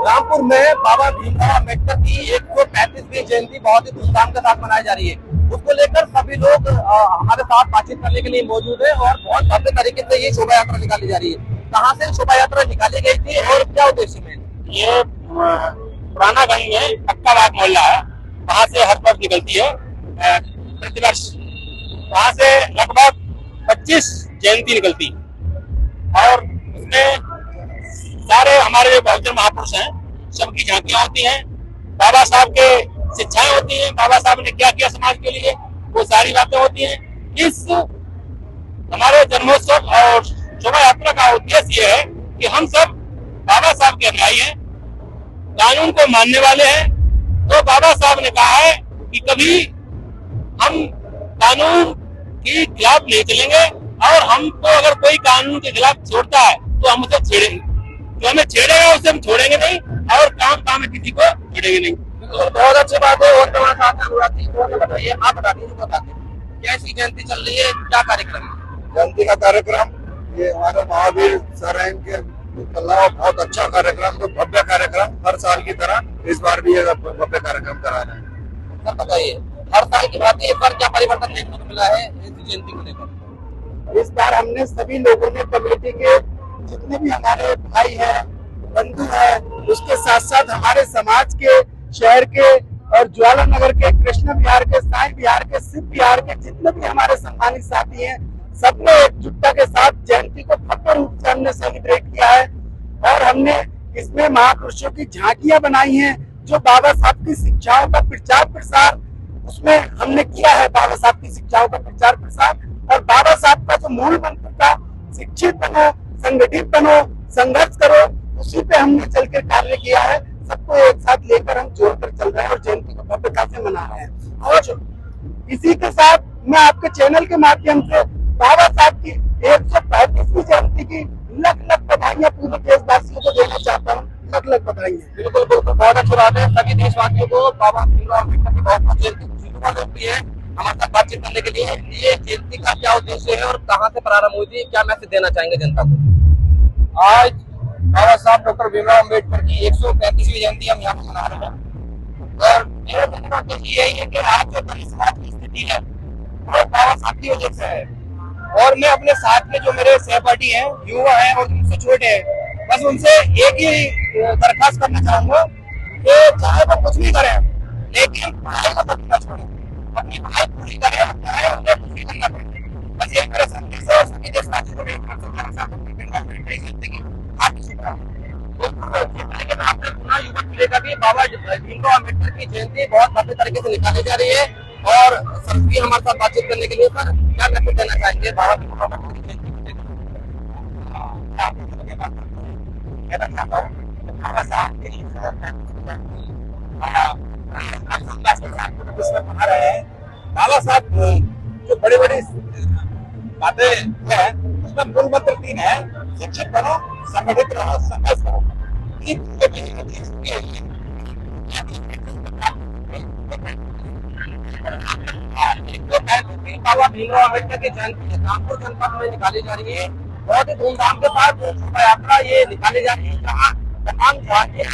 रामपुर में बाबा भीमराव अम्बेडकर की 135वीं जयंती बहुत ही धूमधाम के साथ मनाई जा रही है। उसको लेकर सभी लोग हमारे साथ बातचीत करने के लिए मौजूद है और बहुत भव्य तरीके से ये शोभा यात्रा निकाली जा रही है। कहाँ से शोभा यात्रा निकाली गई थी और क्या उद्देश्य में? ये पुराना गंज में पक्का बाग मोहल्ला है, वहाँ से हर वर्ष निकलती है प्रतिवर्ष। वहाँ से लगभग 25 जयंती निकलती और उसमें सारे हमारे जो बहुजन महापुरुष हैं सबकी झांकियां होती हैं, बाबा साहब के शिक्षाएं होती हैं, बाबा साहब ने क्या किया समाज के लिए वो सारी बातें होती हैं। इस हमारे जन्मोत्सव और शोभा यात्रा का उद्देश्य ये है कि हम सब बाबा साहब के अनुयायी हैं, कानून को मानने वाले हैं। तो बाबा साहब ने कहा है कि कभी हम कानून के खिलाफ नहीं चलेंगे और हमको अगर कोई कानून के खिलाफ छोड़ता है तो हम उसे छेड़ेंगे, जो हमें छेड़ेगा उसे हम छोड़ेंगे नहीं और काम में किसी को छोड़ेंगे नहीं। तो बहुत अच्छी बात है। और तुम्हारे साथ बताइए, आप बता दीजिए कैसी जयंती चल रही है, क्या कार्यक्रम है? जयंती का कार्यक्रम ये हमारे महावीर सर हैं इनके बहुत अच्छा कार्यक्रम, तो भव्य कार्यक्रम हर साल की तरह इस बार भी भव्य कार्यक्रम करा रहे हैं। सर बताइए, हर साल की बात है, इस बार क्या परिवर्तन देखने को मिला है इस जयंती को लेकर? इस बार हमने सभी लोगों ने कम्युनिटी के जितने भी हमारे भाई हैं, बंधु हैं, उसके साथ साथ हमारे समाज के, शहर के और ज्वाला नगर के, कृष्ण विहार के, साई विहार के, शिव विहार के जितने भी हमारे सम्मानित साथी हैं, सबने एकजुटता के साथ जयंती को भव्य रूप से हमने सेलिब्रेट किया है। और हमने इसमें महापुरुषों की झांकियां बनाई हैं जो बाबा साहब की शिक्षाओं का प्रचार प्रसार उसमें हमने किया है। बाबा साहब की शिक्षाओं का प्रचार प्रसार और बाबा साहब का जो मूल मंत्र था, शिक्षित बनो, संगठित बनो, संघर्ष करो, उसी पे हमने चलकर कार्य किया है। सबको एक साथ लेकर हम जोड़कर चल रहे हैं और जयंती को भव्यता से मना रहे हैं। और इसी के साथ मैं आपके चैनल के माध्यम से बाबा साहब की 135वीं जयंती की लख लख बधाइयां पूरे देशवासियों को देना चाहता हूँ। लख लख बधाइयां। बिल्कुल बिल्कुल, बहुत अच्छी बात है। सभी देशवासियों को बाबा भीमराव अम्बेडकर की बहुत जयंती खुशी है हमारे साथ बातचीत करने के लिए। ये जयंती का क्या उद्देश्य है और कहाँ से प्रारंभ हुई थी, क्या मैसेज देना चाहेंगे जनता को? आज बाबा साहब डॉक्टर भीमराव अम्बेडकर की 135वीं जयंती हम यहाँ मना रहे हैं और मेरा कहने का उद्देश्य यही है कि आज जो समाज की स्थिति है वो बाबा साहब की वजह से है। और मैं अपने साथ में जो मेरे सहपाठी हैं, युवा हैं और मुझसे छोटे हैं, बस उनसे एक ही दरखास्त करना चाहूंगा कि चाहे वो कुछ भी करें लेकिन पढ़ाई को कभी न छोड़ें, अपनी पढ़ाई पूरी करें, चाहे उन्हें कुछ भी करना पड़े। बस ये मेरा संदेश है और सभी देशवासियों को युवक जिले भी बाबा भीमराव अम्बेडकर की जयंती बहुत भव्य तरीके से निकाली जा रही है। और सर भी हमारे साथ बातचीत करने के लिए सर क्या मैसेज देना चाहेंगे बाबा भीमराव अम्बेडकर की जयंती को लेकर? पढ़ा रहे हैं बाबा साहब जो बड़े बड़े बातें हैं उसमें मूल मंत्र 3 है, शिक्षित बनो, संगठित रहो, संघर्ष करो। बाबा भीमराव अम्बेडकर की जयंती रामपुर जनपद में निकाली जा रही है। बहुत ही धूमधाम के साथ शोभा यात्रा ये निकाली जा रही है, जहाँ तमाम झांकियां